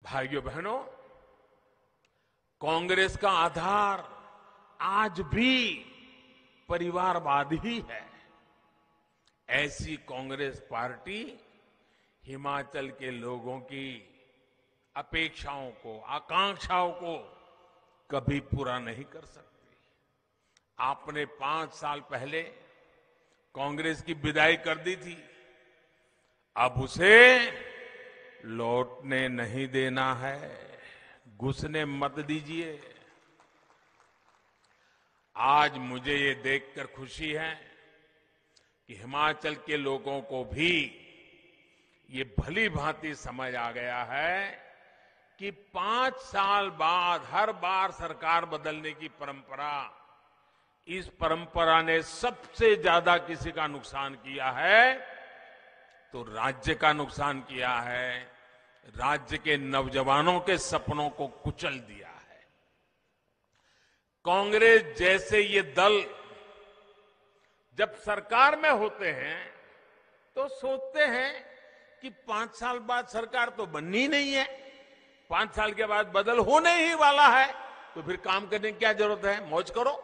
भाइयों बहनों, कांग्रेस का आधार आज भी परिवारवाद ही है। ऐसी कांग्रेस पार्टी हिमाचल के लोगों की अपेक्षाओं को, आकांक्षाओं को कभी पूरा नहीं कर सकती। आपने 5 साल पहले कांग्रेस की विदाई कर दी थी, अब उसे लौटने नहीं देना है, घुसने मत दीजिए। आज मुझे ये देखकर खुशी है कि हिमाचल के लोगों को भी ये भली भांति समझ आ गया है कि 5 साल बाद हर बार सरकार बदलने की परंपरा, इस परंपरा ने सबसे ज्यादा किसी का नुकसान किया है तो राज्य का नुकसान किया है, राज्य के नौजवानों के सपनों को कुचल दिया है। कांग्रेस जैसे ये दल जब सरकार में होते हैं तो सोचते हैं कि 5 साल बाद सरकार तो बननी नहीं है, 5 साल के बाद बदल होने ही वाला है, तो फिर काम करने की क्या जरूरत है, मौज करो।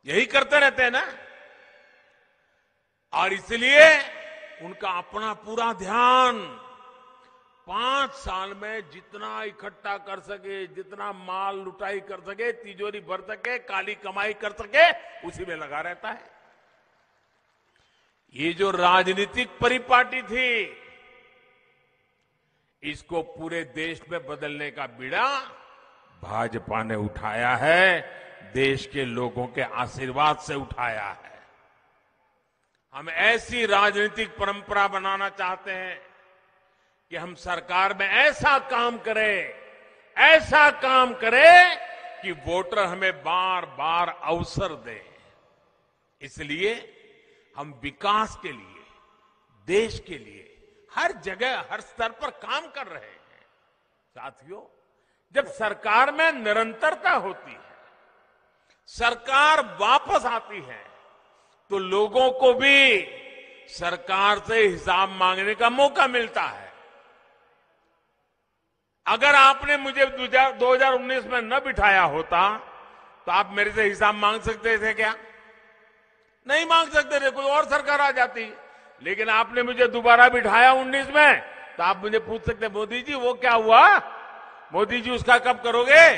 यही करते रहते हैं ना। और इसलिए उनका अपना पूरा ध्यान 5 साल में जितना इकट्ठा कर सके, जितना माल लुटाई कर सके, तिजोरी भर सके, काली कमाई कर सके, उसी में लगा रहता है। ये जो राजनीतिक परिपाटी थी, इसको पूरे देश में बदलने का बीड़ा भाजपा ने उठाया है, देश के लोगों के आशीर्वाद से उठाया है। हम ऐसी राजनीतिक परंपरा बनाना चाहते हैं कि हम सरकार में ऐसा काम करें कि वोटर हमें बार बार अवसर दें। इसलिए हम विकास के लिए, देश के लिए हर जगह, हर स्तर पर काम कर रहे हैं। साथियों, जब सरकार में निरंतरता होती है, सरकार वापस आती है, तो लोगों को भी सरकार से हिसाब मांगने का मौका मिलता है। अगर आपने मुझे 2019 में न बिठाया होता तो आप मेरे से हिसाब मांग सकते थे क्या? नहीं मांग सकते थे, कोई और सरकार आ जाती। लेकिन आपने मुझे दोबारा बिठाया 19 में, तो आप मुझे पूछ सकते, मोदी जी वो क्या हुआ, मोदी जी उसका कब करोगे?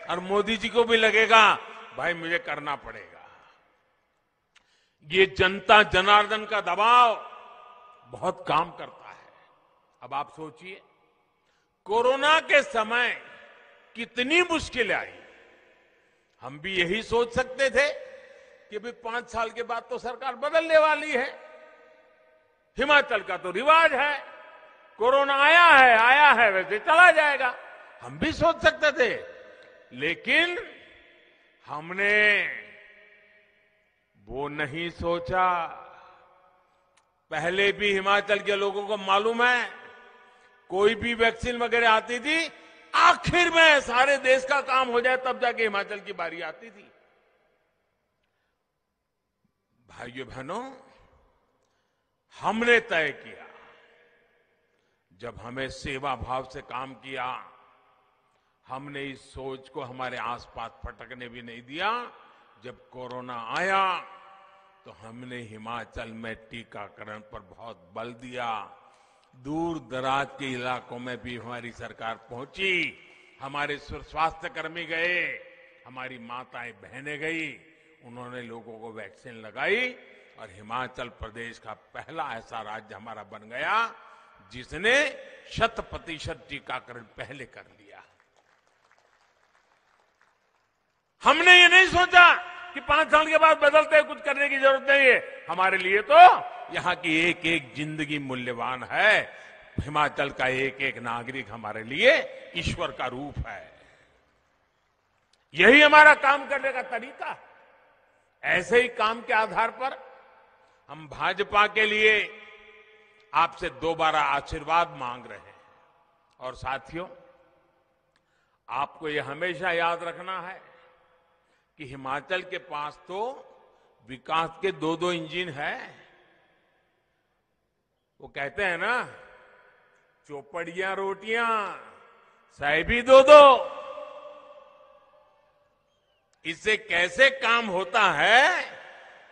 और मोदी जी को भी लगेगा भाई मुझे करना पड़ेगा। ये जनता जनार्दन का दबाव बहुत काम करता है। अब आप सोचिए, कोरोना के समय कितनी मुश्किलें आई। हम भी यही सोच सकते थे कि भी 5 साल के बाद तो सरकार बदलने वाली है, हिमाचल का तो रिवाज है, कोरोना आया है वैसे चला जाएगा, हम भी सोच सकते थे। लेकिन हमने वो नहीं सोचा। पहले भी हिमाचल के लोगों को मालूम है, कोई भी वैक्सीन वगैरह आती थी, आखिर में सारे देश का काम हो जाए तब जाके हिमाचल की बारी आती थी। भाइयों बहनों, हमने तय किया, जब हमें सेवा भाव से काम किया, हमने इस सोच को हमारे आसपास फटकने भी नहीं दिया। जब कोरोना आया तो हमने हिमाचल में टीकाकरण पर बहुत बल दिया। दूर दराज के इलाकों में भी हमारी सरकार पहुंची, हमारे स्वास्थ्य कर्मी गए, हमारी माताएं बहनें गई, उन्होंने लोगों को वैक्सीन लगाई और हिमाचल प्रदेश का पहला ऐसा राज्य हमारा बन गया जिसने 100% टीकाकरण पहले कर लिया। हमने ये नहीं सोचा कि 5 साल के बाद बदलते कुछ करने की जरूरत नहीं है। हमारे लिए तो यहां की एक एक जिंदगी मूल्यवान है। हिमाचल का एक एक नागरिक हमारे लिए ईश्वर का रूप है। यही हमारा काम करने का तरीका है। ऐसे ही काम के आधार पर हम भाजपा के लिए आपसे दोबारा आशीर्वाद मांग रहे हैं। और साथियों, आपको यह हमेशा याद रखना है कि हिमाचल के पास तो विकास के 2 इंजन है। वो कहते हैं ना, चौपड़ियां रोटियां साहिबी दो दो। इससे कैसे काम होता है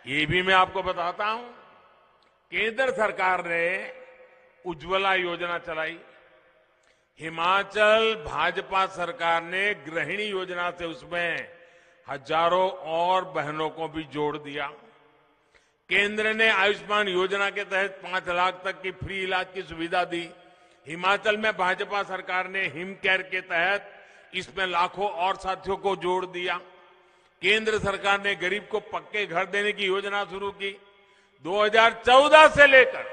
ये भी मैं आपको बताता हूं। केंद्र सरकार ने उज्ज्वला योजना चलाई, हिमाचल भाजपा सरकार ने गृहिणी योजना से उसमें हजारों और बहनों को भी जोड़ दिया। केंद्र ने आयुष्मान योजना के तहत 5 लाख तक की फ्री इलाज की सुविधा दी। हिमाचल में भाजपा सरकार ने हिम केयर के तहत इसमें लाखों और साथियों को जोड़ दिया। केंद्र सरकार ने गरीब को पक्के घर देने की योजना शुरू की। 2014 से लेकर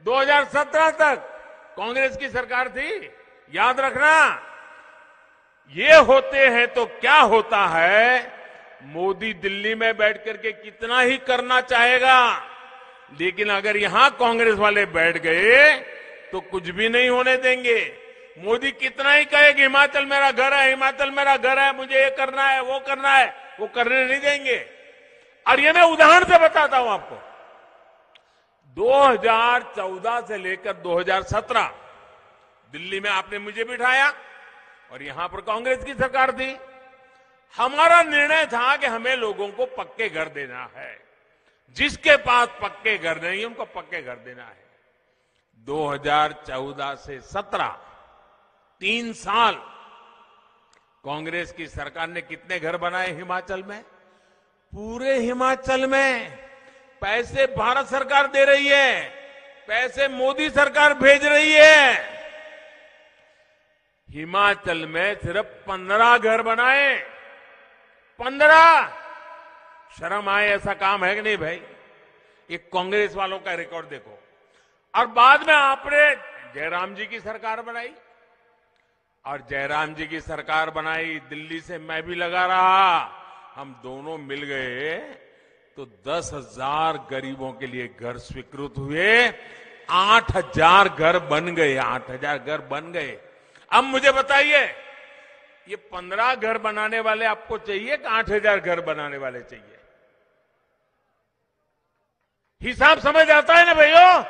2017 तक कांग्रेस की सरकार थी। याद रखना, ये होते हैं तो क्या होता है। मोदी दिल्ली में बैठ करके कितना ही करना चाहेगा, लेकिन अगर यहां कांग्रेस वाले बैठ गए तो कुछ भी नहीं होने देंगे। मोदी कितना ही कहे कि हिमाचल मेरा घर है, हिमाचल मेरा घर है, मुझे ये करना है, वो करना है, वो करने नहीं देंगे। और ये मैं उदाहरण से बताता हूं आपको। 2014 से लेकर 2017 दिल्ली में आपने मुझे बिठाया और यहां पर कांग्रेस की सरकार थी। हमारा निर्णय था कि हमें लोगों को पक्के घर देना है। जिसके पास पक्के घर नहीं है उनको पक्के घर देना है। 2014 से 17 3 साल कांग्रेस की सरकार ने कितने घर बनाए हिमाचल में? पूरे हिमाचल में पैसे भारत सरकार दे रही है, पैसे मोदी सरकार भेज रही है। हिमाचल में सिर्फ 15 घर बनाए। 15। शर्म आए ऐसा काम है कि नहीं भाई? ये कांग्रेस वालों का रिकॉर्ड देखो। और बाद में आपने जयराम जी की सरकार बनाई, और जयराम जी की सरकार बनाई, दिल्ली से मैं भी लगा रहा, हम दोनों मिल गए तो 10,000 गरीबों के लिए घर स्वीकृत हुए। 8,000 घर बन गए, 8,000 घर बन गए। अब मुझे बताइए, ये 15 घर बनाने वाले आपको चाहिए कि 8,000 घर बनाने वाले चाहिए? हिसाब समझ आता है ना भाइयों?